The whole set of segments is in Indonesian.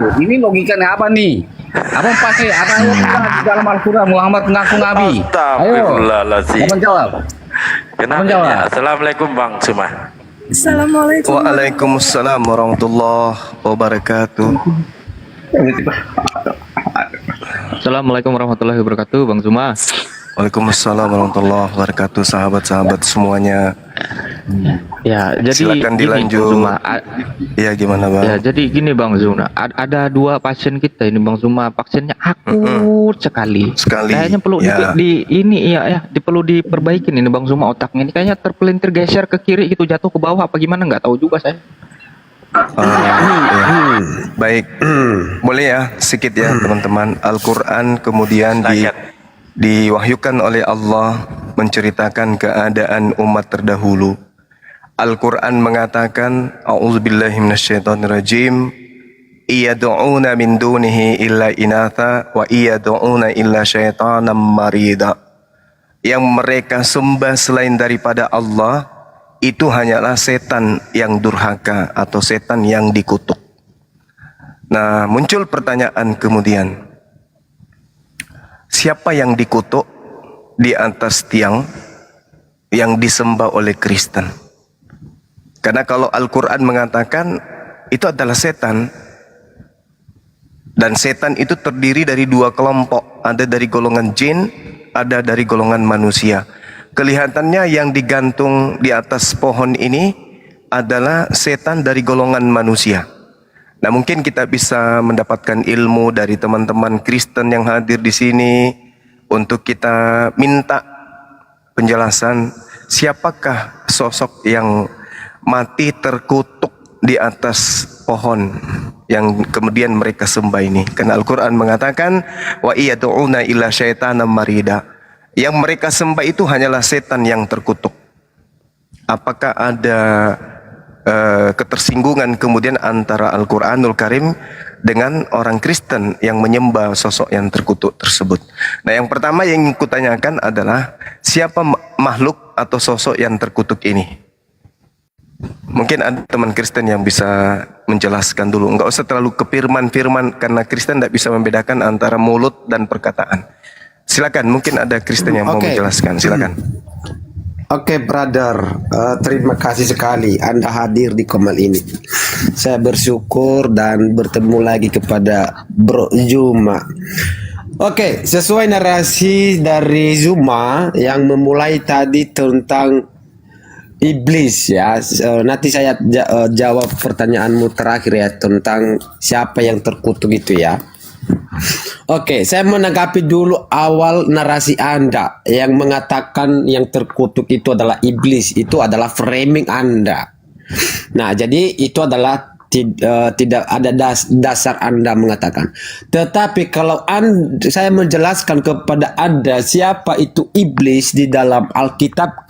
Ini logikanya apa nih? Abang pakai ada ayat di dalam Al-Quran Muhammad mengaku Nabi. Ayo, Astagfirullahaladzim. abang jawab. Kenapa Abang jawab. ya? Assalamualaikum Bang Suma. Assalamualaikum. Waalaikumsalam warahmatullahi wabarakatuh. Assalamualaikum warahmatullahi wabarakatuh, Bang Zuma. Waalaikumsalam warahmatullahi wabarakatuh, sahabat-sahabat semuanya. Ya, jadi Silakan gini, dilanjut. Bang Zuma. Iya, gimana Bang? Ya, jadi gini Bang Zuma. Ada dua pasien kita ini Bang Zuma. Pasiennya akut sekali. Kayaknya perlu ya. perlu diperbaikin ini Bang Zuma, otaknya ini kayaknya terpelintir geser ke kiri gitu, jatuh ke bawah apa gimana nggak tahu juga saya. Ya. Baik, boleh ya sedikit ya teman-teman. Al-Quran kemudian diwahyukan oleh Allah menceritakan keadaan umat terdahulu. Al-Quran mengatakan, A'udzubillahi minasyaitonirrajim, iyad'una min dunihi illa inatha wa iyad'una illa syaitanan marida. Yang mereka sembah selain daripada Allah itu hanyalah setan yang durhaka atau setan yang dikutuk. Nah, muncul pertanyaan kemudian, siapa yang dikutuk di atas tiang yang disembah oleh Kristen? Karena kalau Al-Quran mengatakan itu adalah setan, dan setan itu terdiri dari dua kelompok, ada dari golongan jin, ada dari golongan manusia. Kelihatannya yang digantung di atas pohon ini adalah setan dari golongan manusia. Nah, mungkin kita bisa mendapatkan ilmu dari teman-teman Kristen yang hadir di sini untuk kita minta penjelasan siapakah sosok yang mati terkutuk di atas pohon yang kemudian mereka sembah ini. Karena Al-Quran mengatakan wa iyad'una illa syaitanan marida. Yang mereka sembah itu hanyalah setan yang terkutuk. Apakah ada ketersinggungan kemudian antara Al-Quranul Karim dengan orang Kristen yang menyembah sosok yang terkutuk tersebut? Nah, yang pertama yang kutanyakan adalah siapa makhluk atau sosok yang terkutuk ini? Mungkin ada teman Kristen yang bisa menjelaskan dulu. Enggak usah terlalu ke firman-firman, karena Kristen tidak bisa membedakan antara mulut dan perkataan. Silakan, mungkin ada Kristen yang mau menjelaskan. Silakan. Oke, brother, terima kasih sekali Anda hadir di Komal ini. Saya bersyukur dan bertemu lagi kepada Bro Zuma. Oke, sesuai narasi dari Zuma yang memulai tadi tentang iblis ya. Nanti saya jawab pertanyaanmu terakhir ya tentang siapa yang terkutuk itu ya. Oke, saya menanggapi dulu awal narasi Anda yang mengatakan yang terkutuk itu adalah iblis. Itu adalah framing Anda. Nah, jadi itu adalah tidak ada dasar Anda mengatakan. Tetapi kalau saya menjelaskan kepada Anda siapa itu iblis di dalam Alkitab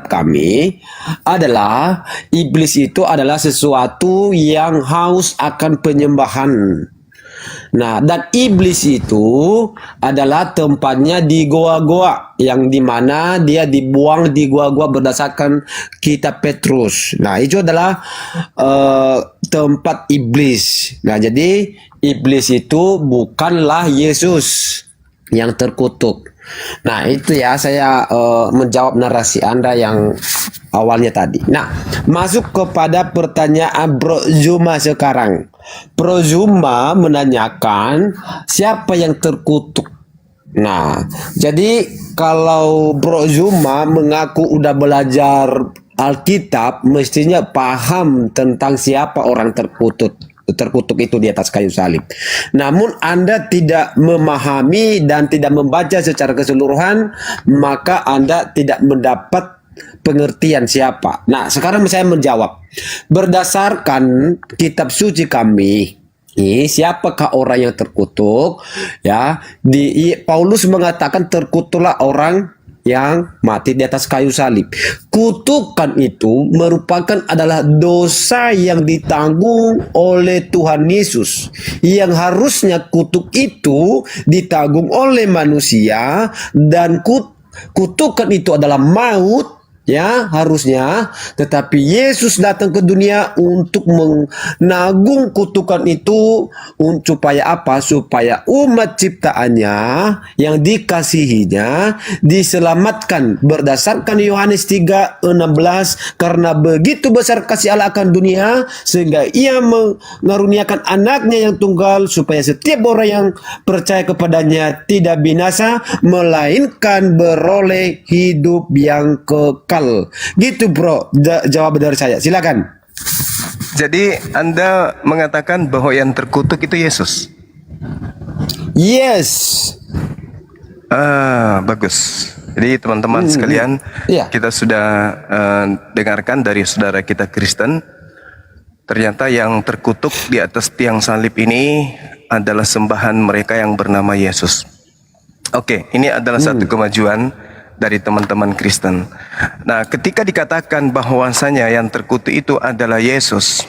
kami adalah iblis itu adalah sesuatu yang haus akan penyembahan. Nah, dan iblis itu adalah tempatnya di goa-goa, yang dimana dia dibuang di goa-goa berdasarkan kitab Petrus. Nah, itu adalah tempat iblis. Nah, jadi iblis itu bukanlah Yesus yang terkutuk. Nah, itu ya saya menjawab narasi Anda yang awalnya tadi. Nah, masuk kepada pertanyaan Bro Zuma sekarang. Bro Zuma menanyakan siapa yang terkutuk. Nah, jadi kalau Bro Zuma mengaku udah belajar Alkitab, mestinya paham tentang siapa orang terkutuk itu di atas kayu salib. Namun Anda tidak memahami dan tidak membaca secara keseluruhan, maka Anda tidak mendapat pengertian siapa. Nah, sekarang saya menjawab. Berdasarkan kitab suci kami, siapakah orang yang terkutuk? Ya, Paulus mengatakan terkutuklah orang yang mati di atas kayu salib. Kutukan itu adalah dosa yang ditanggung oleh Tuhan Yesus, yang harusnya kutuk itu ditanggung oleh manusia, dan kutukan itu adalah maut ya harusnya, tetapi Yesus datang ke dunia untuk menanggung kutukan itu supaya apa? Supaya umat ciptaannya yang dikasihinya diselamatkan berdasarkan Yohanes 3:16, karena begitu besar kasih Allah akan dunia sehingga ia mengaruniakan anaknya yang tunggal supaya setiap orang yang percaya kepadanya tidak binasa melainkan beroleh hidup yang kekal. Gitu bro, jawab dari saya. Silakan. Jadi Anda mengatakan bahwa yang terkutuk itu Yesus. Yes. Bagus. Jadi teman-teman sekalian, Iya. kita sudah dengarkan dari saudara kita Kristen, ternyata yang terkutuk di atas tiang salib ini adalah sembahan mereka yang bernama Yesus. Oke, ini adalah satu kemajuan dari teman-teman Kristen. Nah, ketika dikatakan bahwasanya yang terkutuk itu adalah Yesus,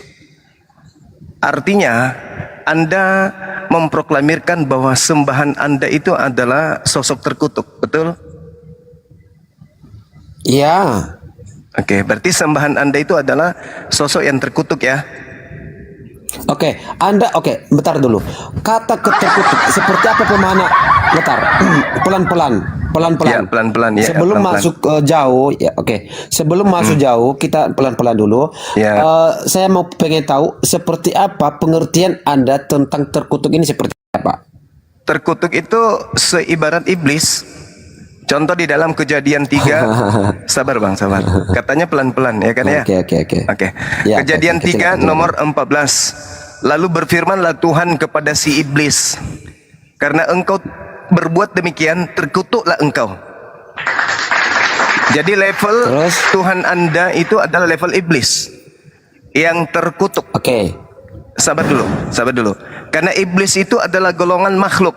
artinya Anda memproklamirkan bahwa sembahan Anda itu adalah sosok terkutuk, betul? Ya. Oke, berarti sembahan Anda itu adalah sosok yang terkutuk ya? Oke, bentar dulu. Kata terkutuk seperti apa pemahana? Bentar, pelan-pelan. Ya, pelan-pelan ya. Sebelum pelan-pelan. masuk jauh, ya oke. Sebelum masuk jauh, kita pelan-pelan dulu. Ya. Saya mau pengen tahu seperti apa pengertian Anda tentang terkutuk ini seperti apa? Terkutuk itu seibarat iblis. Contoh di dalam Kejadian 3. Sabar Bang, sabar. Katanya pelan-pelan ya kan ya? Oke. Ya, Kejadian oke, 3 silakan. nomor 14. Lalu berfirmanlah Tuhan kepada si iblis, karena engkau berbuat demikian, terkutuklah engkau. Jadi level Terus? Tuhan Anda itu adalah level iblis yang terkutuk. Oke. Sabar dulu. Karena iblis itu adalah golongan makhluk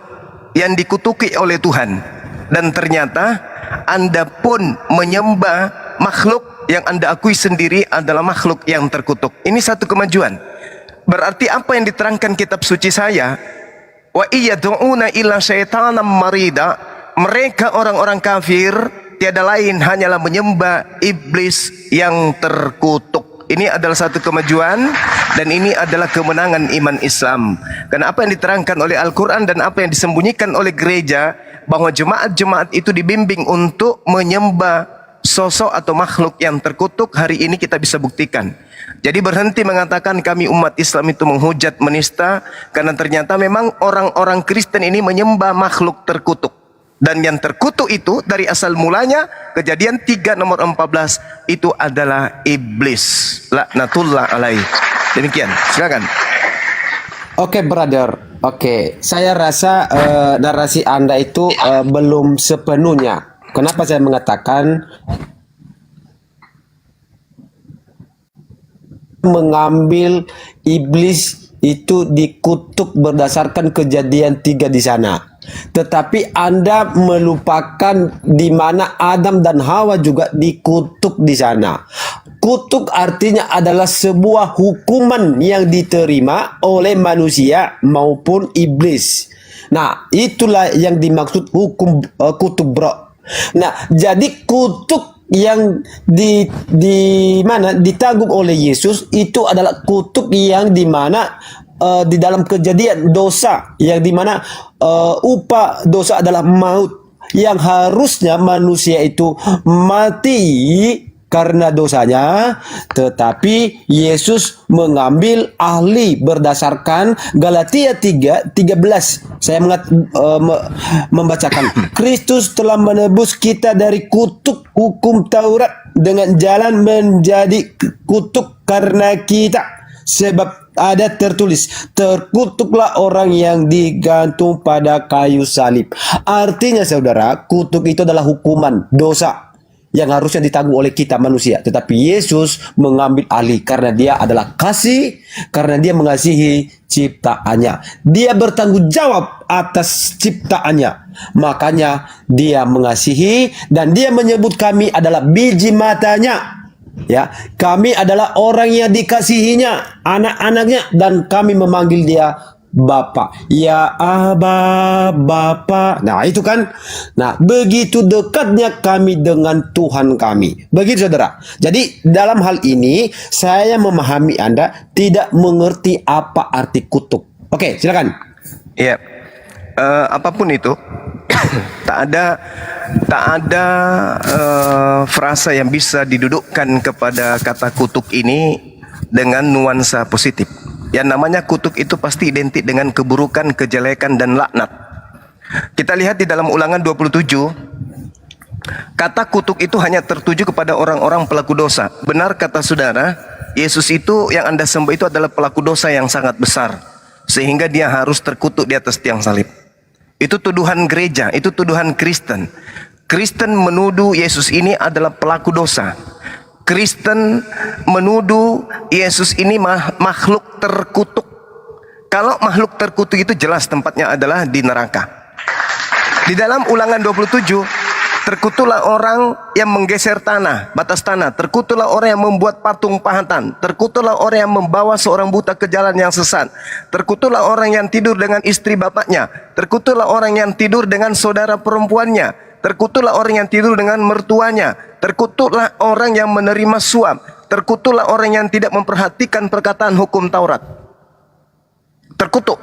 yang dikutuki oleh Tuhan. Dan ternyata Anda pun menyembah makhluk yang Anda akui sendiri adalah makhluk yang terkutuk. Ini satu kemajuan. Berarti apa yang diterangkan kitab suci saya? Wa iyad'una illa syaitanan marida. Mereka orang-orang kafir tiada lain hanyalah menyembah iblis yang terkutuk. Ini adalah satu kemajuan dan ini adalah kemenangan iman Islam. Karena apa yang diterangkan oleh Al-Quran dan apa yang disembunyikan oleh gereja, bahwa jemaat-jemaat itu dibimbing untuk menyembah sosok atau makhluk yang terkutuk, hari ini kita bisa buktikan. Jadi berhenti mengatakan kami umat Islam itu menghujat, menista, karena ternyata memang orang-orang Kristen ini menyembah makhluk terkutuk. Dan yang terkutuk itu dari asal mulanya, Kejadian 3 nomor 14, itu adalah iblis. Laknatullah alaih. Demikian, silakan. Oke, brother. Oke, saya rasa narasi Anda itu belum sepenuhnya. Kenapa saya mengatakan mengambil iblis itu dikutuk berdasarkan Kejadian 3 di sana. Tetapi Anda melupakan di mana Adam dan Hawa juga dikutuk di sana. Kutuk artinya adalah sebuah hukuman yang diterima oleh manusia maupun iblis. Nah, itulah yang dimaksud hukum kutuk, bro. Nah, jadi kutuk yang di mana ditanggung oleh Yesus itu adalah kutuk yang di mana di dalam Kejadian dosa yang di mana upah dosa adalah maut, yang harusnya manusia itu mati karena dosanya, tetapi Yesus mengambil ahli berdasarkan Galatia 3:13. Saya membacakan, Kristus telah menebus kita dari kutuk hukum Taurat dengan jalan menjadi kutuk karena kita. Sebab ada tertulis, terkutuklah orang yang digantung pada kayu salib. Artinya saudara, kutuk itu adalah hukuman dosa yang harusnya ditanggung oleh kita manusia. Tetapi Yesus mengambil alih karena dia adalah kasih, karena dia mengasihi ciptaannya. Dia bertanggung jawab atas ciptaannya. Makanya dia mengasihi dan dia menyebut kami adalah biji matanya. Ya, kami adalah orang yang dikasihinya, anak-anaknya, dan kami memanggil dia Bapa. Ya Aba, Bapa. Nah, itu kan. Nah, begitu dekatnya kami dengan Tuhan kami. Begitu, saudara. Jadi, dalam hal ini, saya memahami Anda tidak mengerti apa arti kutuk. Oke, silakan. Ya, apapun itu, tak ada frasa yang bisa didudukkan kepada kata kutuk ini dengan nuansa positif. Yang namanya kutuk itu pasti identik dengan keburukan, kejelekan, dan laknat. Kita lihat di dalam Ulangan 27, kata kutuk itu hanya tertuju kepada orang-orang pelaku dosa. Benar kata saudara, Yesus itu yang Anda sembah itu adalah pelaku dosa yang sangat besar, sehingga dia harus terkutuk di atas tiang salib. Itu tuduhan gereja, itu tuduhan Kristen. Kristen menuduh Yesus ini adalah pelaku dosa. Kristen menuduh Yesus ini makhluk terkutuk. Kalau makhluk terkutuk itu jelas tempatnya adalah di neraka. Di dalam Ulangan 27, terkutuklah orang yang menggeser tanah, batas tanah. Terkutuklah orang yang membuat patung pahatan. Terkutuklah orang yang membawa seorang buta ke jalan yang sesat. Terkutuklah orang yang tidur dengan istri bapaknya. Terkutuklah orang yang tidur dengan saudara perempuannya. Terkutuklah orang yang tidur dengan mertuanya. Terkutuklah orang yang menerima suap. Terkutuklah orang yang tidak memperhatikan perkataan hukum Taurat. Terkutuk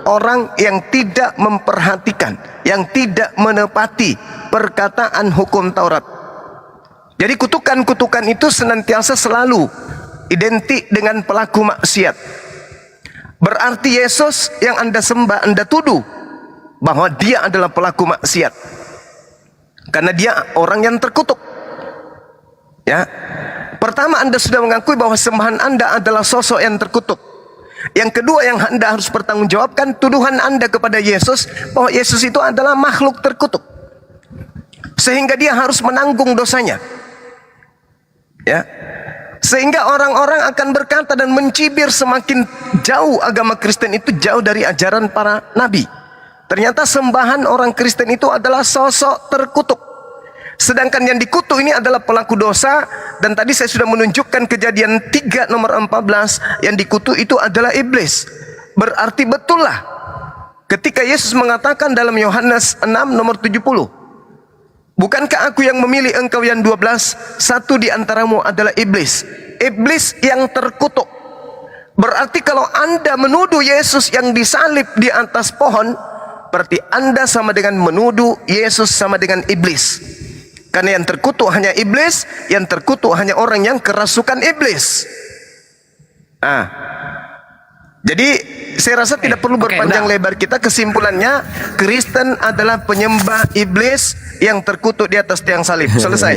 orang yang tidak memperhatikan, yang tidak menepati perkataan hukum Taurat. Jadi kutukan-kutukan itu senantiasa selalu identik dengan pelaku maksiat. Berarti Yesus yang Anda sembah, Anda tuduh bahwa dia adalah pelaku maksiat. Karena dia orang yang terkutuk. Ya. Pertama, Anda sudah mengakui bahwa sembahan Anda adalah sosok yang terkutuk. Yang kedua yang Anda harus pertanggungjawabkan tuduhan Anda kepada Yesus bahwa Yesus itu adalah makhluk terkutuk. Sehingga dia harus menanggung dosanya. Ya. Sehingga orang-orang akan berkata dan mencibir semakin jauh agama Kristen itu jauh dari ajaran para nabi. Ternyata sembahan orang Kristen itu adalah sosok terkutuk. Sedangkan yang dikutuk ini adalah pelaku dosa. Dan tadi saya sudah menunjukkan Kejadian 3 nomor 14. Yang dikutuk itu adalah iblis. Berarti betul lah ketika Yesus mengatakan dalam Yohanes 6 nomor 70. Bukankah aku yang memilih engkau yang 12? Satu di antaramu adalah iblis. Iblis yang terkutuk. Berarti kalau Anda menuduh Yesus yang disalib di atas pohon, berarti Anda sama dengan menuduh Yesus sama dengan iblis. Karena yang terkutuk hanya iblis, yang terkutuk hanya orang yang kerasukan iblis. Jadi saya rasa tidak perlu berpanjang lebar kita. Kesimpulannya, Kristen adalah penyembah iblis yang terkutuk di atas tiang salib. Selesai.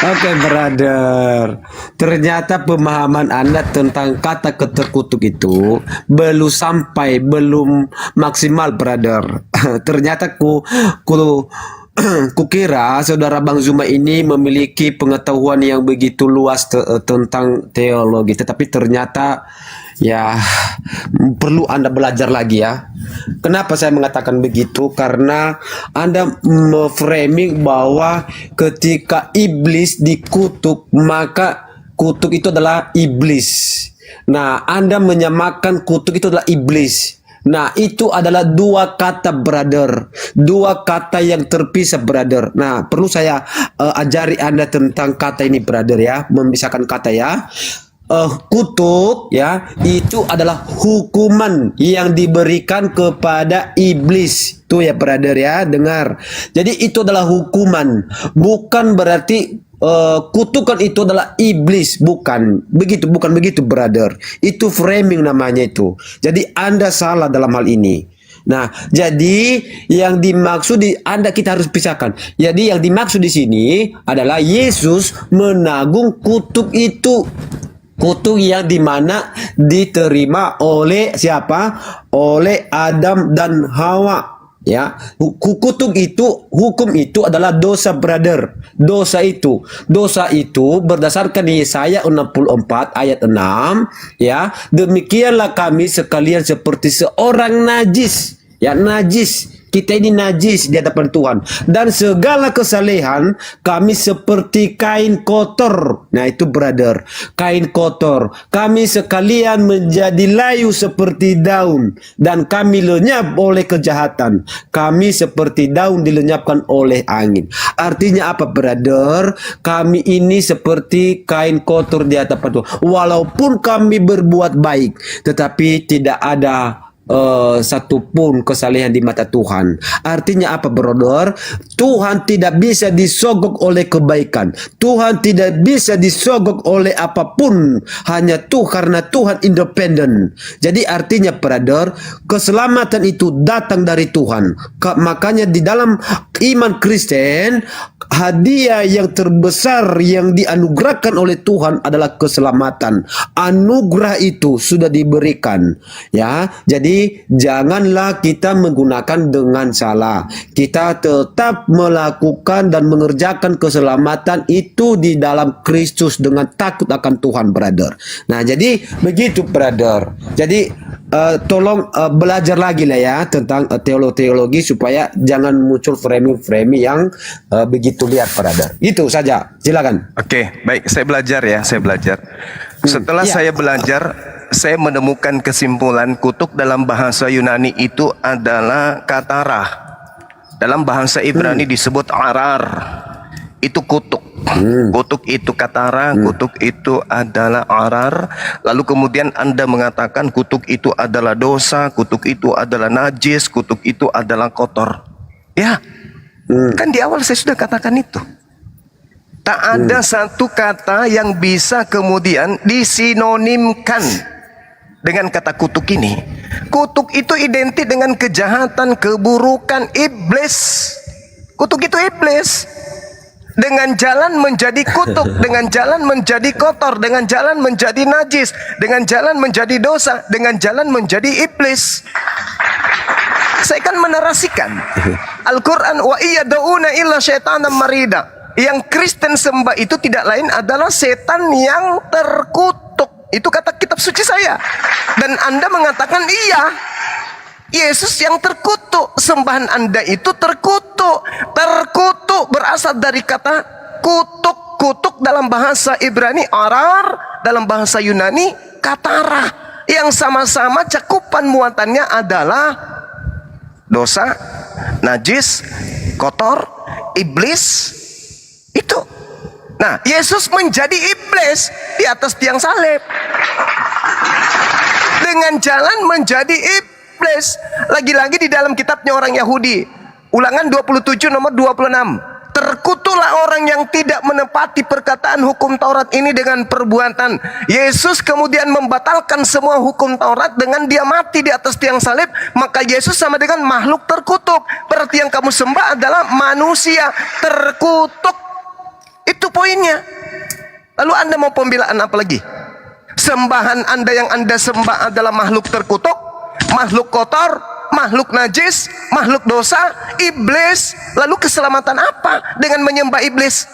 Oke, brother. Ternyata pemahaman Anda tentang kata keterkutuk itu belum maksimal, brother. Ternyata kukira saudara Bang Zuma ini memiliki pengetahuan yang begitu luas tentang teologi, tetapi ternyata ya perlu Anda belajar lagi ya. Kenapa saya mengatakan begitu? Karena Anda memframing bahwa ketika iblis dikutuk, maka kutuk itu adalah iblis. Nah, Anda menyamakan kutuk itu adalah iblis. Nah, itu adalah dua kata, brother. Dua kata yang terpisah, brother. Nah, perlu saya ajari Anda tentang kata ini, brother ya. Memisahkan kata ya. Kutuk ya, itu adalah hukuman yang diberikan kepada iblis. Tuh ya, brother ya, dengar. Jadi itu adalah hukuman. Bukan berarti kutukan itu adalah iblis, bukan begitu, brother. Itu framing namanya itu. Jadi Anda salah dalam hal ini. Nah, jadi yang dimaksud kita harus pisahkan. Jadi yang dimaksud di sini adalah Yesus menanggung kutuk itu. Kutuk yang dimana diterima oleh siapa? Oleh Adam dan Hawa. Ya, kutuk itu, hukum itu adalah dosa, brother. Dosa itu berdasarkan Yesaya 64 ayat 6, ya. Demikianlah kami sekalian seperti seorang najis, ya, najis Kita ini najis di hadapan Tuhan. Dan segala kesalehan kami seperti kain kotor. Nah itu brother, kain kotor. Kami sekalian menjadi layu seperti daun. Dan kami lenyap oleh kejahatan. Kami seperti daun dilenyapkan oleh angin. Artinya apa brother? Kami ini seperti kain kotor di hadapan Tuhan. Walaupun kami berbuat baik, tetapi tidak ada satupun kesalehan di mata Tuhan. Artinya apa brother? Tuhan tidak bisa disogok oleh kebaikan. Tuhan tidak bisa disogok oleh apapun. Hanya karena Tuhan independen. Jadi artinya brother, keselamatan itu datang dari Tuhan. Makanya di dalam iman Kristen, hadiah yang terbesar yang dianugerahkan oleh Tuhan adalah keselamatan. Anugerah itu sudah diberikan, ya. Jadi janganlah kita menggunakan dengan salah. Kita tetap melakukan dan mengerjakan keselamatan itu di dalam Kristus dengan takut akan Tuhan, brother. Nah, jadi begitu, brother. Jadi tolong belajar lagi lah ya tentang teologi supaya jangan muncul framing-framing yang begitu lihat, brother. Itu saja. Silakan. Oke, baik, saya belajar ya, saya belajar. Setelah iya. saya belajar, saya menemukan kesimpulan kutuk dalam bahasa Yunani itu adalah katarah. Dalam bahasa Ibrani disebut arar. Itu kutuk. Kutuk itu katara, kutuk itu adalah arar. Lalu kemudian Anda mengatakan kutuk itu adalah dosa, kutuk itu adalah najis, kutuk itu adalah kotor. Ya, kan di awal saya sudah katakan itu. Tak ada satu kata yang bisa kemudian disinonimkan dengan kata kutuk ini. Kutuk itu identik dengan kejahatan, keburukan, iblis. Kutuk itu iblis. Dengan jalan menjadi kutuk, dengan jalan menjadi kotor, dengan jalan menjadi najis, dengan jalan menjadi dosa, dengan jalan menjadi iblis. Saya kan menarasikan Al-Quran, wa iyada'una illa syaitanan marida. Yang Kristen sembah itu tidak lain adalah setan yang terkutuk. Itu kata kitab suci saya. Dan Anda mengatakan iya, Yesus yang terkutuk. Sembahan Anda itu terkutuk. Terkutuk berasal dari kata kutuk. Kutuk dalam bahasa Ibrani arar, dalam bahasa Yunani katara. Yang sama-sama cakupan muatannya adalah dosa, najis, kotor, iblis. Itu. Nah, Yesus menjadi iblis di atas tiang salib. Dengan jalan menjadi iblis. Lagi-lagi di dalam kitabnya orang Yahudi. Ulangan 27 nomor 26. Terkutuklah orang yang tidak menepati perkataan hukum Taurat ini dengan perbuatan. Yesus kemudian membatalkan semua hukum Taurat dengan dia mati di atas tiang salib. Maka Yesus sama dengan makhluk terkutuk. Berarti yang kamu sembah adalah manusia terkutuk. Itu poinnya. Lalu Anda mau pembelaan apa lagi? Sembahan Anda yang Anda sembah adalah makhluk terkutuk, makhluk kotor, makhluk najis, makhluk dosa, iblis. Lalu keselamatan apa dengan menyembah iblis?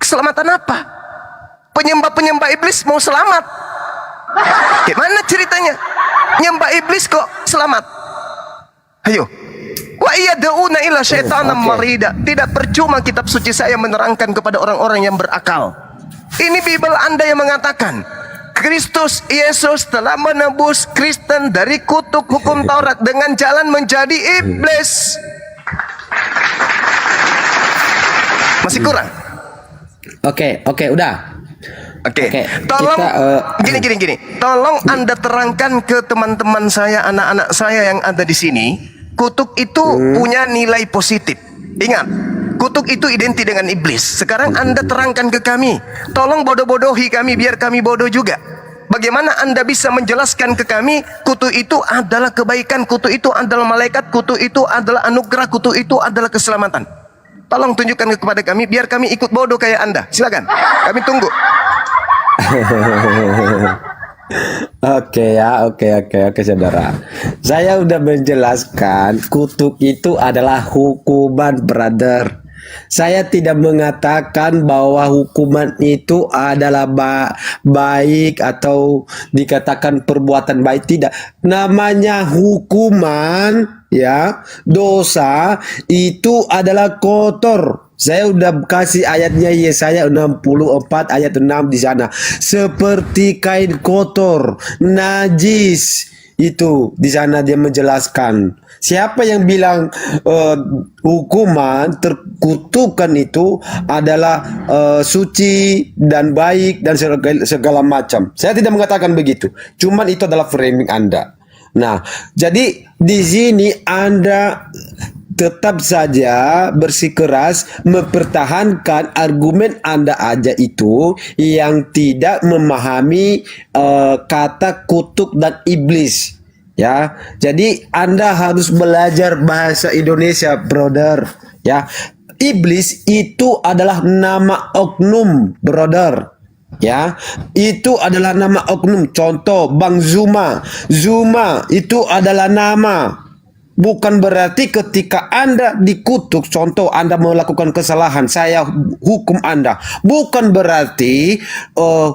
Keselamatan apa? Penyembah-penyembah iblis mau selamat? Gimana ceritanya? Nyembah iblis kok selamat? Ayo. Wa iyada'una illa syaitanan marida. Tidak percuma kitab suci saya menerangkan kepada orang-orang yang berakal. Ini Bible Anda yang mengatakan Kristus Yesus telah menebus Kristen dari kutuk hukum Taurat dengan jalan menjadi iblis. Masih kurang? Oke, udah. Oke. Tolong gini. Tolong Anda terangkan ke teman-teman saya, anak-anak saya yang ada di sini. Kutuk itu punya nilai positif. Ingat, kutuk itu identik dengan iblis. Sekarang Anda terangkan ke kami. Tolong bodoh-bodohi kami biar kami bodoh juga. Bagaimana Anda bisa menjelaskan ke kami kutuk itu adalah kebaikan, kutuk itu adalah malaikat, kutuk itu adalah anugerah, kutuk itu adalah keselamatan. Tolong tunjukkan kepada kami biar kami ikut bodoh kayak Anda. Silakan. Kami tunggu. Oke, saudara. Saya udah menjelaskan kutuk itu adalah hukuman, brother. Saya tidak mengatakan bahwa hukuman itu adalah baik atau dikatakan perbuatan baik, tidak. Namanya hukuman ya, dosa itu adalah kotor. Saya udah kasih ayatnya Yesaya 64 ayat 6 di sana. Seperti kain kotor, najis. Itu di sana dia menjelaskan. Siapa yang bilang hukuman terkutukan itu adalah suci dan baik dan segala macam. Saya tidak mengatakan begitu. Cuman itu adalah framing Anda. Nah, jadi di sini Anda tetap saja bersikeras mempertahankan argumen Anda aja itu yang tidak memahami kata kutuk dan iblis. Ya, jadi Anda harus belajar bahasa Indonesia, brother. Ya, iblis itu adalah nama oknum, brother. Ya, itu adalah nama oknum. Contoh, Bang Zuma. Zuma itu adalah nama. Bukan berarti ketika Anda dikutuk, contoh Anda melakukan kesalahan, saya hukum Anda. Bukan berarti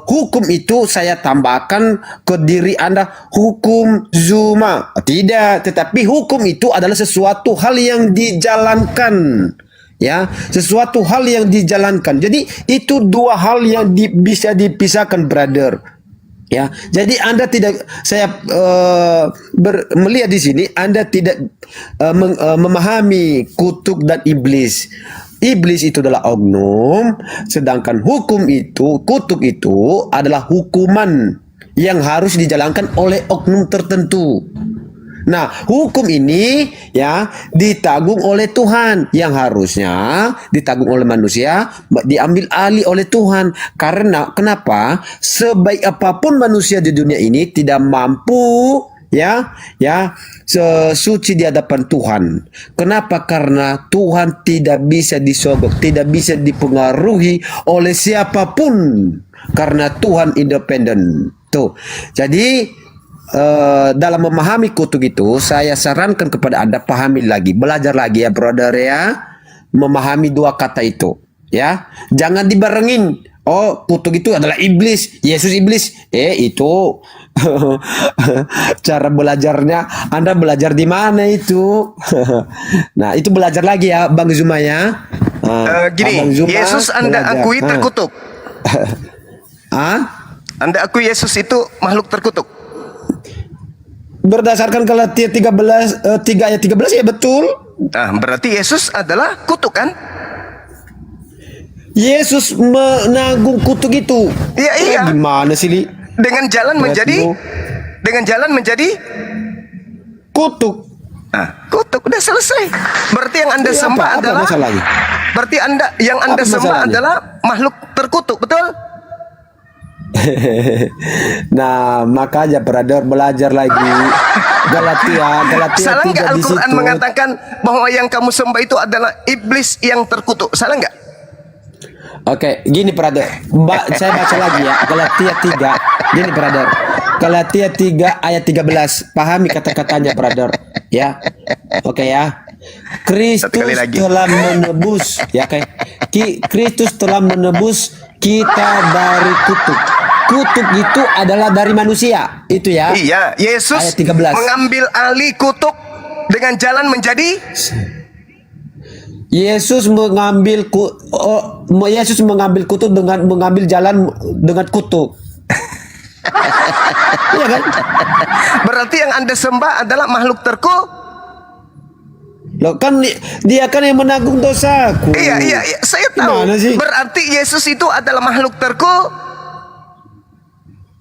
hukum itu saya tambahkan ke diri Anda, hukum Zuma. Tidak, tetapi hukum itu adalah sesuatu hal yang dijalankan. Ya, sesuatu hal yang dijalankan. Jadi itu dua hal yang bisa dipisahkan, brother. Ya, jadi Anda tidak, saya melihat di sini Anda tidak memahami kutuk dan iblis. Iblis itu adalah oknum, sedangkan hukum itu, kutuk itu adalah hukuman yang harus dijalankan oleh oknum tertentu. Nah, hukum ini ya ditanggung oleh Tuhan, yang harusnya ditanggung oleh manusia diambil alih oleh Tuhan. Karena kenapa? Sebaik apapun manusia di dunia ini tidak mampu sesuci di hadapan Tuhan. Kenapa? Karena Tuhan tidak bisa disogok, tidak bisa dipengaruhi oleh siapapun, karena Tuhan independen. Tuh. Jadi dalam memahami kutuk itu, saya sarankan kepada Anda pahami lagi, belajar lagi ya, brother ya, memahami dua kata itu, ya. Jangan dibarengin. Oh, kutuk itu adalah iblis, Yesus iblis. Itu cara belajarnya. Anda belajar di mana itu? Nah, itu belajar lagi ya, Bang Zuma ya. Gini, Zuma, belajar. Yesus Anda akui terkutuk. Anda akui Yesus itu makhluk terkutuk. Berdasarkan Galatia 3 ayat 13 ya betul. Nah, berarti Yesus adalah kutuk kan? Yesus menanggung kutuk itu. Iya. Gimana sih, Li? Dengan jalan menjadi kutuk. Nah, kutuk udah selesai. Berarti yang Anda sembah adalah masalahnya? Berarti yang Anda sembah adalah makhluk terkutuk, betul? Nah, makanya brother belajar lagi. Galatia salah nggak 3 di Al-Quran situ mengatakan bahwa yang kamu sembah itu adalah iblis yang terkutuk? Salah nggak? Oke, gini brother. Saya baca lagi ya, Galatia 3. Gini brother. Galatia 3 ayat 13. Pahami kata-katanya brother, ya. Oke ya. Kristus telah menebus, ya kayak Kristus telah menebus kita dari kutuk. Kutuk itu adalah dari manusia, itu ya. Iya, Yesus ayat 13. mengambil alih kutuk dengan jalan menjadi Yesus mengambil kutuk dengan mengambil jalan dengan kutuk. Iya kan? Berarti yang Anda sembah adalah makhluk Loh kan dia kan yang menanggung dosaku. Iya, saya tahu. Berarti Yesus itu adalah makhluk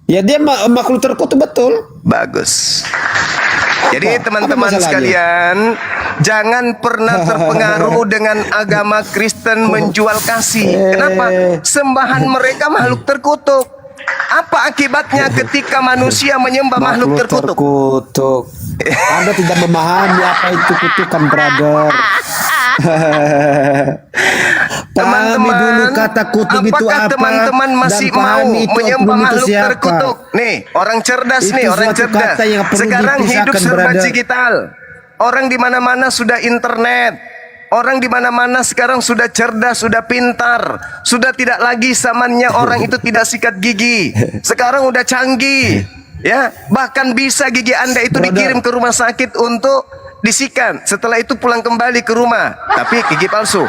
Ya, dia makhluk terkutuk, betul. Bagus. Jadi teman-teman sekalian, jangan pernah terpengaruh dengan agama Kristen menjual kasih. Kenapa? Sembahan mereka makhluk terkutuk. Apa akibatnya ketika manusia menyembah makhluk terkutuk? Anda tidak memahami apa itu kutukan, brother. Teman-teman, dulu kata kutuk itu apa? Teman-teman masih mau menyembah makhluk terkutuk? Nih, orang cerdas nih, orang cerdas. Sekarang hidup serba digital. Orang di mana-mana sudah internet. Orang di mana-mana sekarang sudah cerdas, sudah pintar, sudah tidak lagi zamannya orang itu tidak sikat gigi. Sekarang udah canggih, ya. Bahkan bisa gigi Anda itu dikirim ke rumah sakit untuk disikan. Setelah itu pulang kembali ke rumah, tapi gigi palsu.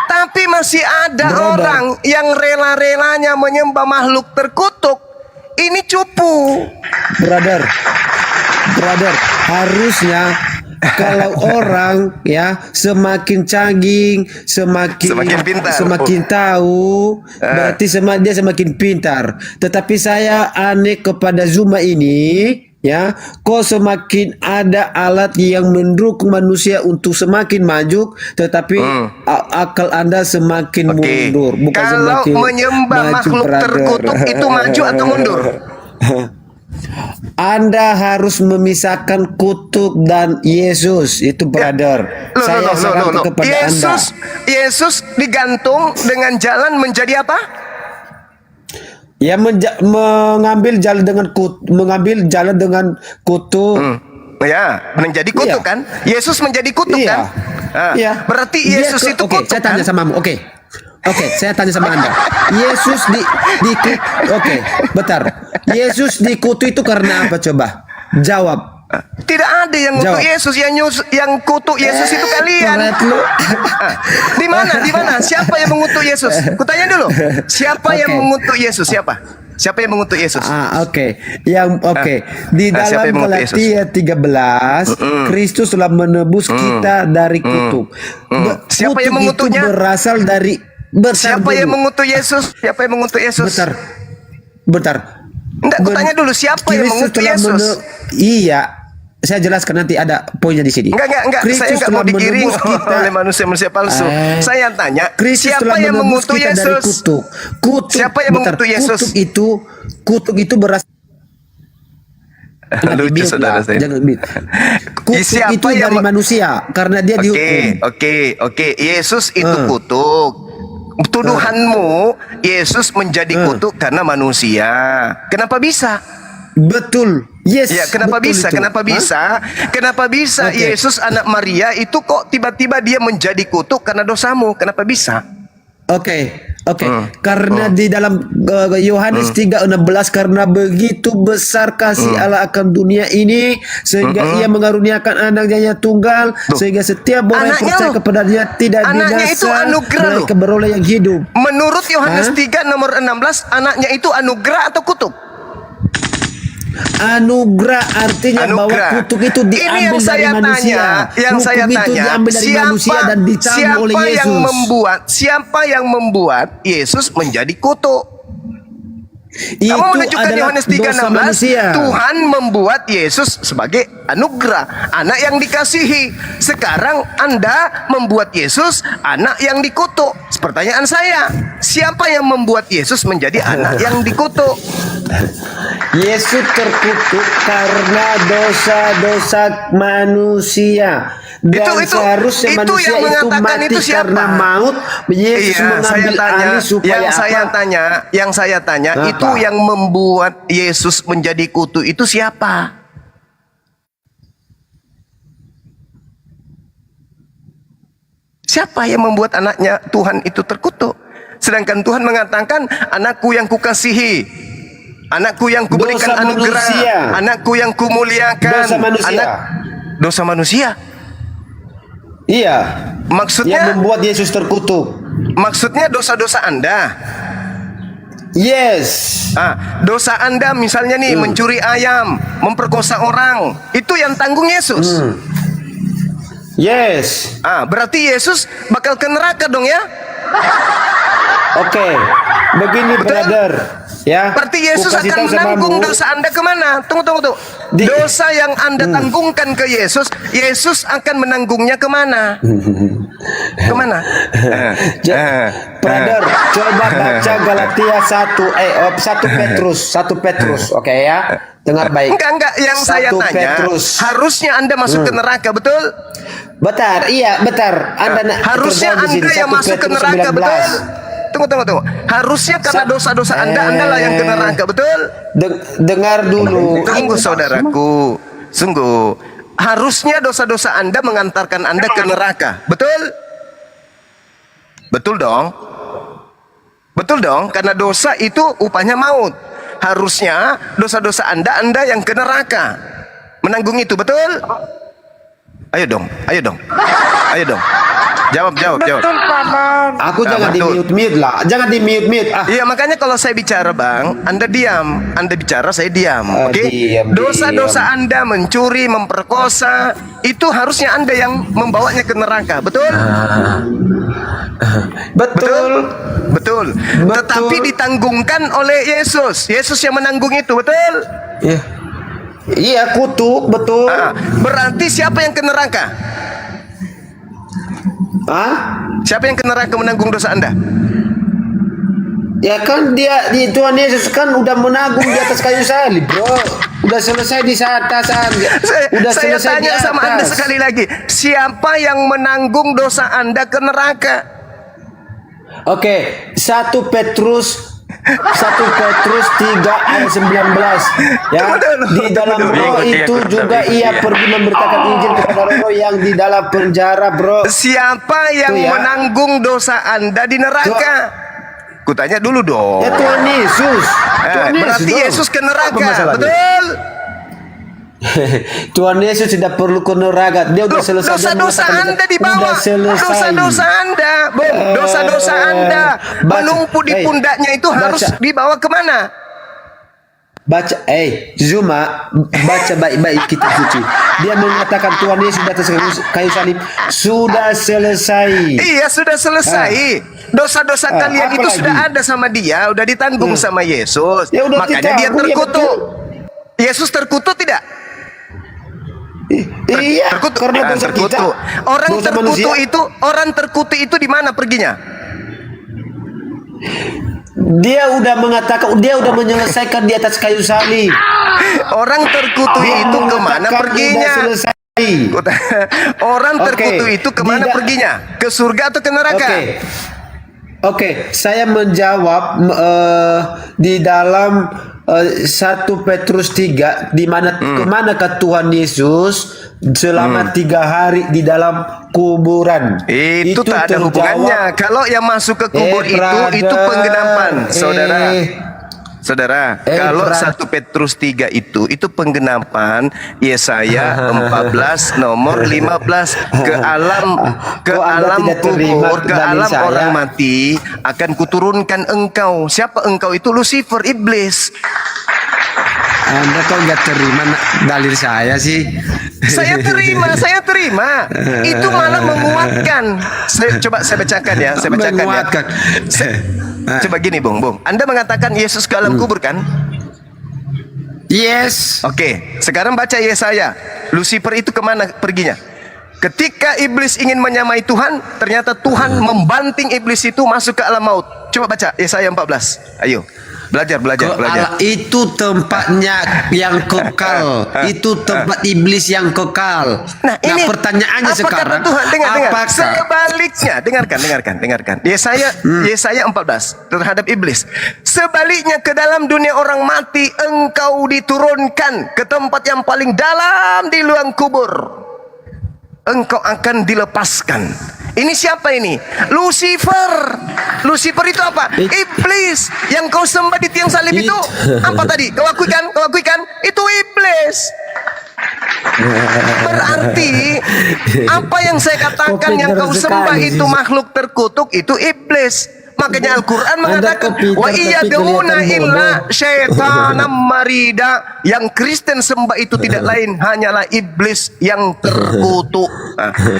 Tapi masih ada orang yang rela-relanya menyembah makhluk terkutuk. Ini cupu. Brother, harusnya kalau orang ya semakin canggih, Semakin pintar. semakin tahu, berarti dia semakin pintar. Tetapi saya aneh kepada Zuma ini, ya, kok semakin ada alat yang mendukung manusia untuk semakin maju, tetapi akal Anda semakin mundur, bukan Kalau semakin menyembah maju, makhluk brother. terkutuk itu maju atau mundur? Anda harus memisahkan kutuk dan Yesus, itu brother. Saya sarankan kepada Anda. Yesus digantung dengan jalan menjadi apa? Ya, mengambil jalan dengan kutuk. Ya, menjadi kutuk Iya. kan? Yesus menjadi kutuk Iya. kan? Nah, Iya. Berarti Dia Yesus itu Oke, kutuk saya tanya kan? samamu. Oke, saya tanya sama Anda. Yesus Oke, bentar. Yesus dikutuk itu karena apa, coba? Jawab. Tidak ada yang ngutuk Jawab. Yesus, yang kutuk Yesus itu kalian. Korek lu. Di mana? Siapa yang mengutuk Yesus? Kutanya dulu. Siapa yang Oke. mengutuk Yesus? Siapa yang mengutuk Yesus? Oke. Di siapa dalam yang mengutuk Yesus? Galatia 13, Kristus telah menebus kita dari kutuk. Siapa Kutuk yang mengutuknya? itu berasal dari Siapa yang mengutuk Yesus? Siapa yang mengutuk Yesus? Bentar. Enggak, kutanya dulu siapa yang mengutuk telah Yesus? Iya, saya jelaskan nanti ada poinnya di sini. Enggak. Saya enggak mau telah digiring menebus kita. oleh manusia palsu. Saya tanya, Kristus siapa telah yang menebus mengutuk kita dari Yesus? kutuk. Siapa yang mengutuk Yesus? Kutuk itu berasal Lucu saudara saya. Kutuk Siapa itu yang dari manusia karena dia dihukum. Oke. Yesus itu kutuk. Tuduhanmu Yesus menjadi kutuk karena manusia. Kenapa bisa? Betul. Yes. Ya, kenapa betul bisa? itu. Kenapa bisa Oke. Yesus anak Maria itu kok tiba-tiba dia menjadi kutuk karena dosamu? Kenapa bisa? Oke. Karena di dalam Yohanes 3:16, karena begitu besar kasih Allah akan dunia ini sehingga ia mengaruniakan anaknya yang tunggal, sehingga setiap orang yang Anaknya percaya loh. kepadanya tidak Anaknya itu binasa anugerah loh. melainkan beroleh yang hidup. Menurut Yohanes Hah? 3 nomor 16, anaknya itu anugerah atau kutuk? Anugerah artinya bahwa kutuk itu Ini diambil yang dari saya manusia. yang Hukum saya itu tanya, diambil dari manusia dan ditanggung oleh Yesus. siapa yang membuat Yesus menjadi kutuk? Itu Kamu menunjukkan adalah Yohanes dosa 3:16, manusia. Tuhan membuat Yesus sebagai anugerah, anak yang dikasihi. Sekarang Anda membuat Yesus anak yang dikutuk. Pertanyaan saya, siapa yang membuat Yesus menjadi anak yang dikutuk? Yesus terkutuk karena dosa-dosa manusia. Dan seharusnya itu manusia yang itu mengatakan mati itu siapa? karena maut. Yesus mengambil alih supaya yang saya tanya Apa? itu yang membuat Yesus menjadi kutuk itu siapa? Siapa yang membuat anaknya Tuhan itu terkutuk? Sedangkan Tuhan mengatakan, anakku yang kukasihi, anakku yang kuberikan Dosa anugerah, manusia. anakku yang kumuliakan. Dosa manusia. Dosa manusia. Iya. Maksudnya, Yang membuat Yesus terkutuk. maksudnya dosa-dosa Anda. Yes. Dosa Anda misalnya nih mencuri ayam, memperkosa orang, itu yang tanggung Yesus. Yes. Berarti Yesus bakal ke neraka dong ya? Oke. Begini brother. Ya. Berarti Yesus Ku kasih akan tahu sama menanggung kamu. dosa Anda kemana? Tunggu. Dosa yang Anda tanggungkan ke Yesus, Yesus akan menanggungnya kemana? Kemana? Brother, coba baca Galatia 1 Petrus, oke ya? Dengar baik. Enggak, yang 1 saya tanya, Petrus. harusnya Anda masuk ke neraka, betul? Bentar. Anda Harusnya terjauh di sini. Anda yang 1 masuk ke Petrus neraka, 19. betul? Tunggu. Harusnya karena dosa-dosa Anda lah yang ke neraka, betul? Dengar dulu. Tunggu saudaraku, sungguh. Harusnya dosa-dosa Anda mengantarkan Anda ke neraka, betul? Betul dong? Betul dong, karena dosa itu upahnya maut. Harusnya dosa-dosa Anda yang ke neraka menanggung itu, betul? Ayo dong, ayo dong, ayo dong. Jawab. Aku jangan di betul. mute lah, jangan di mute. Iya, makanya kalau saya bicara, Bang, Anda diam. Anda bicara, saya diam. Oke? Diam. Dosa-dosa Anda mencuri, memperkosa, itu harusnya Anda yang membawanya ke neraka. Betul? Betul. Tetapi ditanggungkan oleh Yesus. Yesus yang menanggung itu, betul? Iya, kutuk, betul. Berarti siapa yang ke neraka? Siapa yang ke neraka menanggung dosa Anda? Ya kan dia di Tuhan Yesus kan udah menanggung di atas kayu salib, bro. Udah selesai di atas. Saya tanya sama Anda sekali lagi, siapa yang menanggung dosa Anda ke neraka? Oke, 1 Petrus 3 ayat 19 ya. Di dalam roh itu juga ia pergi memberitakan Injil kepada roh yang di dalam penjara, bro. Siapa yang menanggung dosa Anda di neraka? Kutanya dulu dong. Ya Tuhan Yesus. Berarti Yesus ke neraka, betul? Tuhan Yesus tidak perlu ke neraka. Dia udah selesai. Dosa-dosa Anda di bawah. Udah selesai. Dosa-dosa Anda, dosa-dosa Anda menumpuk di pundaknya itu harus dibawa kemana? Baca, Zuma, baca baik-baik kitab suci. Dia mengatakan Tuhan Yesus di atas kayu salib sudah selesai. Iya, sudah selesai. Dosa-dosa kalian itu sudah ada sama Dia, udah ditanggung sama Yesus. Ya udah makanya Dia terkutuk. Yesus terkutuk tidak? Iya, karena dosa kita. Orang terkutuk itu di mana perginya? Dia udah mengatakan, dia udah menyelesaikan di atas kayu salib. Orang terkutuk itu kemana perginya? Orang terkutuk itu kemana perginya? Ke surga atau ke neraka? Oke, saya menjawab di dalam 1 Petrus 3 di mana kemanakah Tuhan Yesus selama 3 hari di dalam kuburan. Itu tak ada hubungannya. Kalau yang masuk ke kubur itu penggenapan, Saudara, kalau 1 Petrus 3 itu penggenapan Yesaya 14 nomor 15 ke alam kubur, ke alam orang mati akan kuturunkan engkau. Siapa engkau itu? Lucifer, iblis. Anda kok nggak terima dalil saya sih? Saya terima. Itu malah menguatkan. Saya bacakan ya. Coba gini, Bung. Anda mengatakan Yesus ke alam kubur kan? Yes. Oke, sekarang baca Yesaya. Lucifer itu kemana perginya? Ketika iblis ingin menyamai Tuhan, ternyata Tuhan membanting iblis itu masuk ke alam maut. Coba baca Yesaya 14. Ayo. Belajar. Itu tempatnya yang kekal. Itu tempat iblis yang kekal. Nah, ini pertanyaannya sekarang, Tuhan, dengar. apakah Sebaliknya, dengarkan. Yesaya 14 terhadap iblis. Sebaliknya ke dalam dunia orang mati engkau diturunkan ke tempat yang paling dalam di liang kubur. Engkau akan dilepaskan. Ini siapa ini? Lucifer. Lucifer itu apa? Iblis yang kau sembah di tiang salib itu. Apa tadi? Kau akuikan? Itu iblis. Berarti apa yang saya katakan yang kau sembah itu makhluk terkutuk, itu iblis. Makanya Al-Quran mengatakan wa iyaduna illa syaitanam marida. Yang Kristen sembah itu tidak lain hanyalah iblis yang terkutuk.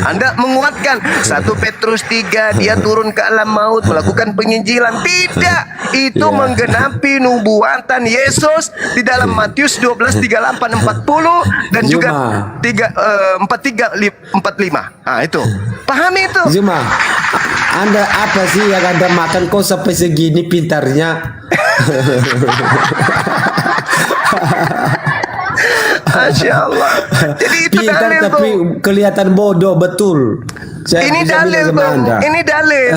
Anda menguatkan 1 Petrus 3 dia turun ke alam maut melakukan penginjilan. Tidak, itu menggenapi nubuatan Yesus di dalam Matius 12 38 40 dan juga 43 45. Itu pahami itu. Zuma, Anda apa sih yang Anda makan kok sampai segini pintarnya? Masya Allah. Jadi itu pintar dalil tapi kelihatan bodoh betul. Ini dalil, Bang. Ini dalil.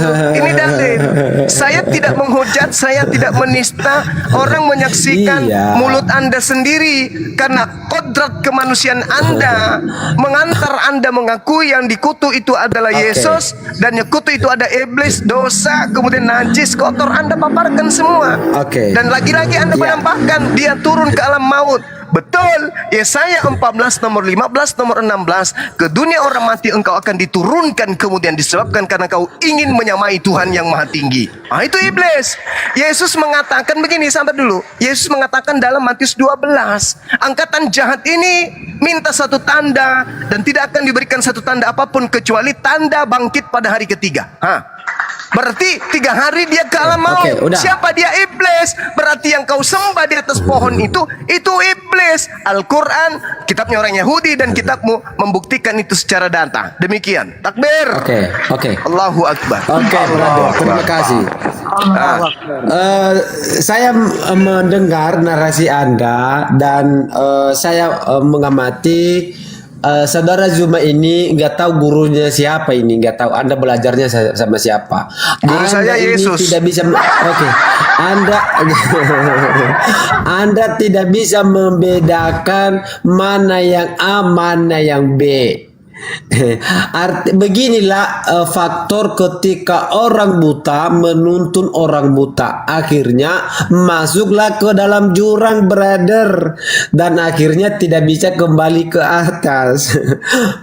Saya tidak menghujat, saya tidak menista. Orang menyaksikan mulut Anda sendiri karena kodrat kemanusiaan Anda mengantar Anda mengakui yang dikutuk itu adalah Yesus dan yang kutuk itu ada iblis, dosa, kemudian najis, kotor. Anda paparkan semua. Dan lagi-lagi Anda menampakkan dia turun ke alam maut. Betul, Yesaya 14 nomor 15 nomor 16, ke dunia orang mati engkau akan diturunkan kemudian disebabkan karena kau ingin menyamai Tuhan yang maha tinggi. Ah, itu iblis. Yesus mengatakan begini, sabar dulu. Yesus mengatakan dalam Matius 12, angkatan jahat ini minta satu tanda dan tidak akan diberikan satu tanda apapun kecuali tanda bangkit pada hari ketiga. Berarti 3 hari dia ke alam maut. Oke, udah. Siapa dia? Iblis. Berarti yang kau sembah di atas pohon itu iblis. Al-Quran, kitabnya orang Yahudi dan kitabmu membuktikan itu secara data. Demikian. Takbir. Oke. Allahu Akbar. Oke, brother. Terima kasih. Saya mendengar narasi Anda dan saya mengamati saudara Zuma ini nggak tahu gurunya siapa ini, nggak tahu Anda belajarnya sama siapa. Guru saya ini Yesus. Tidak bisa, oke. Anda tidak bisa membedakan mana yang A, mana yang B. Beginilah faktor ketika orang buta menuntun orang buta, akhirnya masuklah ke dalam jurang, brother, dan akhirnya tidak bisa kembali ke atas.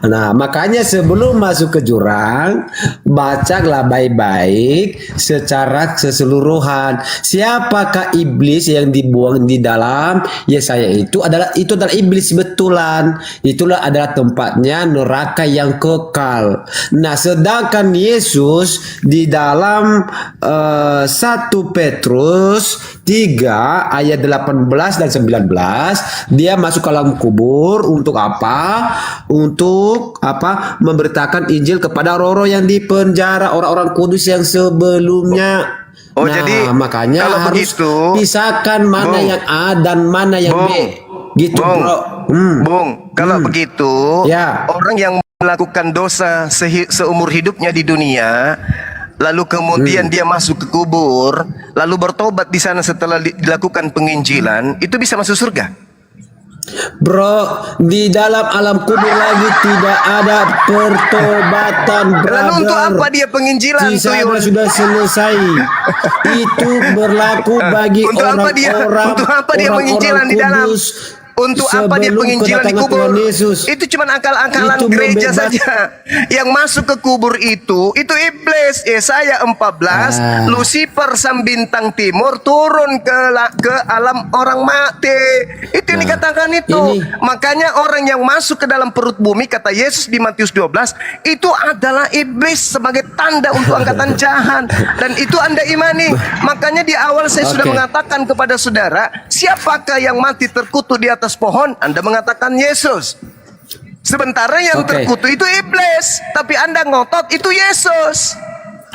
Nah, makanya sebelum masuk ke jurang, bacalah baik-baik secara keseluruhan. Siapakah iblis yang dibuang di dalam Yesaya itu adalah iblis betulan. Itulah adalah tempatnya neraka yang kekal. Nah, sedangkan Yesus di dalam 1 Petrus 3 ayat 18 dan 19, dia masuk ke dalam kubur untuk apa? Untuk apa? Memberitakan Injil kepada orang-orang yang dipenjara, orang-orang kudus yang sebelumnya. Oh, nah, jadi makanya kalau harus begitu, pisahkan mana Bung, yang A dan mana yang B. Gitu, Bung, bro. Bung, kalau begitu, Ya. orang yang melakukan dosa seumur hidupnya di dunia, lalu kemudian dia masuk ke kubur, lalu bertobat di sana setelah dilakukan penginjilan, itu bisa masuk surga. Bro, di dalam alam kubur lagi tidak ada pertobatan, brother. Lalu untuk apa dia penginjilan? Di sana Tuyul? sudah selesai. Itu berlaku bagi Untuk apa dia? orang-orang Untuk apa dia penginjilan di dalam? kudus. Untuk apa dia Sebelum penginjilan di kedatangan kubur? Tuhan Yesus. Itu cuma akal-akalan Itu gereja membebas- saja. Yang masuk ke kubur itu iblis. Yesaya 14, Lucifer sang bintang timur turun ke alam orang mati. Itu yang dikatakan itu. ini- Makanya orang yang masuk ke dalam perut bumi, kata Yesus di Matius 12, itu adalah iblis sebagai tanda untuk angkatan jahat. Dan itu Anda imani. Makanya di awal saya sudah Oke. mengatakan kepada saudara, siapakah yang mati terkutuk di atas pohon? Anda mengatakan Yesus. Sementara yang Oke. terkutuk itu iblis, tapi Anda ngotot itu Yesus.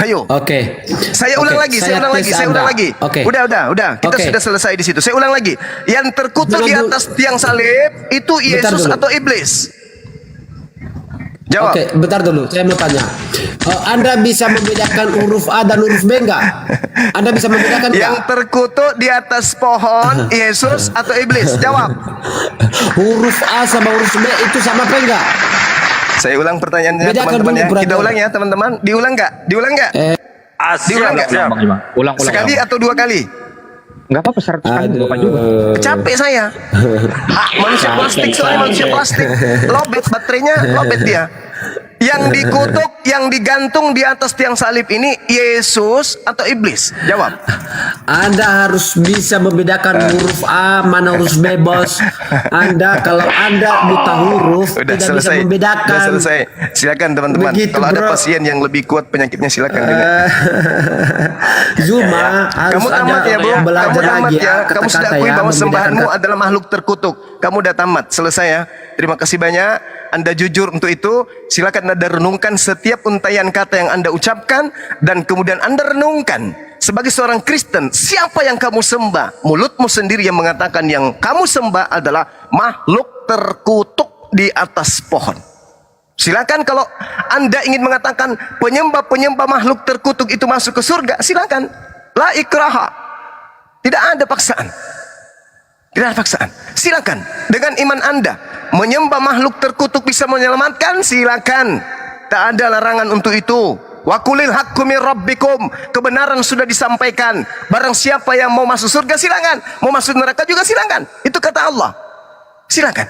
Ayo. Oke. Saya ulang lagi, saya ulang lagi, saya ulang lagi. Oke. Udah. Kita Oke. sudah selesai di situ. Saya ulang lagi. Yang terkutuk Jangan di dulu. atas tiang salib itu Bentar Yesus dulu. atau iblis? Jawab. Oke, bentar dulu. Saya mau tanya. Anda bisa membedakan huruf A dan huruf B enggak? Anda bisa membedakan Yang enggak? terkutuk di atas pohon Yesus atau iblis? Jawab. Huruf A sama huruf B itu sama apa enggak? Saya ulang pertanyaannya Bedakan teman-teman dulu, ya. brother. Kita ulang ya teman-teman. Diulang nggak? Diulang nggak? Diulang nggak? Siap. Bang Juma. Ulang. Sekali atau 2 kali? Nggak apa-apa, 100 kali juga juga. Capek saya. Manusia plastik, soalnya manusia plastik. Lobet baterainya, lobet dia. Yang dikutuk, yang digantung di atas tiang salib ini Yesus atau iblis? Jawab. Anda harus bisa membedakan huruf A mana huruf B, bos. Kalau Anda buta huruf Udah tidak selesai. bisa membedakan. Udah selesai. Silakan teman-teman. Begitu, Kalau ada bro. pasien yang lebih kuat penyakitnya silakan juga. Zuma harus Kamu tamat ada ya, Bro. Kamu belajar tamat lagi ya. Kamu sudah kata-kata akui ya, bahwa membedakan sembahanmu kata. adalah makhluk terkutuk. Kamu udah tamat. Selesai ya. Terima kasih banyak. Anda jujur untuk itu. Silakan Anda renungkan setiap untayan kata yang Anda ucapkan dan kemudian Anda renungkan sebagai seorang Kristen, siapa yang kamu sembah? Mulutmu sendiri yang mengatakan yang kamu sembah adalah makhluk terkutuk di atas pohon. Silakan kalau Anda ingin mengatakan penyembah-penyembah makhluk terkutuk itu masuk ke surga, silakan. La ikraha. Tidak ada paksaan. Tidak ada paksaan. Silakan. Dengan iman Anda, menyembah makhluk terkutuk bisa menyelamatkan, silakan. Tak ada larangan untuk itu. Wa qulil haqqu mir rabbikum. Kebenaran sudah disampaikan. Barang siapa yang mau masuk surga silakan, mau masuk neraka juga silakan. Itu kata Allah. Silakan.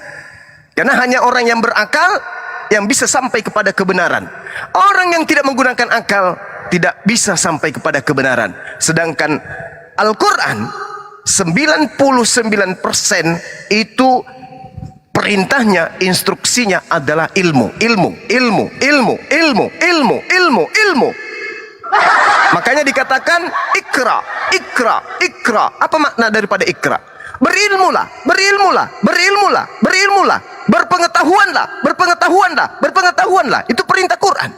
Karena hanya orang yang berakal yang bisa sampai kepada kebenaran. Orang yang tidak menggunakan akal tidak bisa sampai kepada kebenaran. Sedangkan Al-Quran 99% itu perintahnya, instruksinya adalah ilmu. Makanya dikatakan ikra. Apa makna daripada ikra? Berilmulah. Berpengetahuanlah. Itu perintah Quran.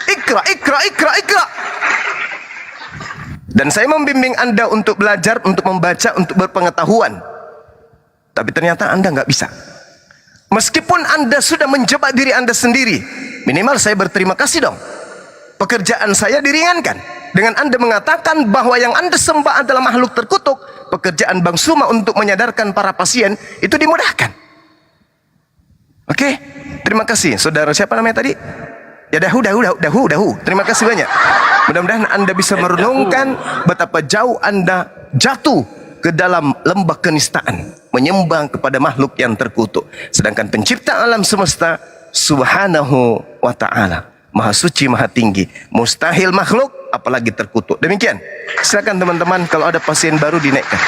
Ikra. Dan saya membimbing Anda untuk belajar, untuk membaca, untuk berpengetahuan. Tapi ternyata Anda nggak bisa. Meskipun Anda sudah menjebak diri Anda sendiri, minimal saya berterima kasih dong. Pekerjaan saya diringankan dengan Anda mengatakan bahwa yang Anda sembah adalah makhluk terkutuk. Pekerjaan Bang Suma untuk menyadarkan para pasien itu dimudahkan. Oke, terima kasih. Saudara siapa namanya tadi? Ya Dahu. Terima kasih banyak. Mudah-mudahan Anda bisa merenungkan betapa jauh Anda jatuh ke dalam lembah kenistaan, menyembah kepada makhluk yang terkutuk. Sedangkan pencipta alam semesta subhanahu wa ta'ala, maha suci, maha tinggi, mustahil makhluk apalagi terkutuk. Demikian. Silakan teman-teman, kalau ada pasien baru dinaikkan.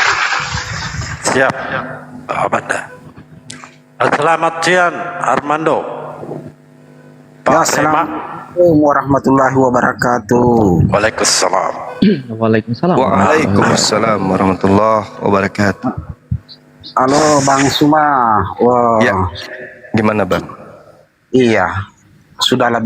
Siap. Abanda. Selamat siang Armando. Ya, Pak Rema. Assalamualaikum warahmatullahi wabarakatuh. Waalaikumsalam. Waalaikumsalam. Waalaikumsalam warahmatullahi wabarakatuh. Halo Bang Suma. Wah. Ya. Gimana Bang? Iya. Sudah lebih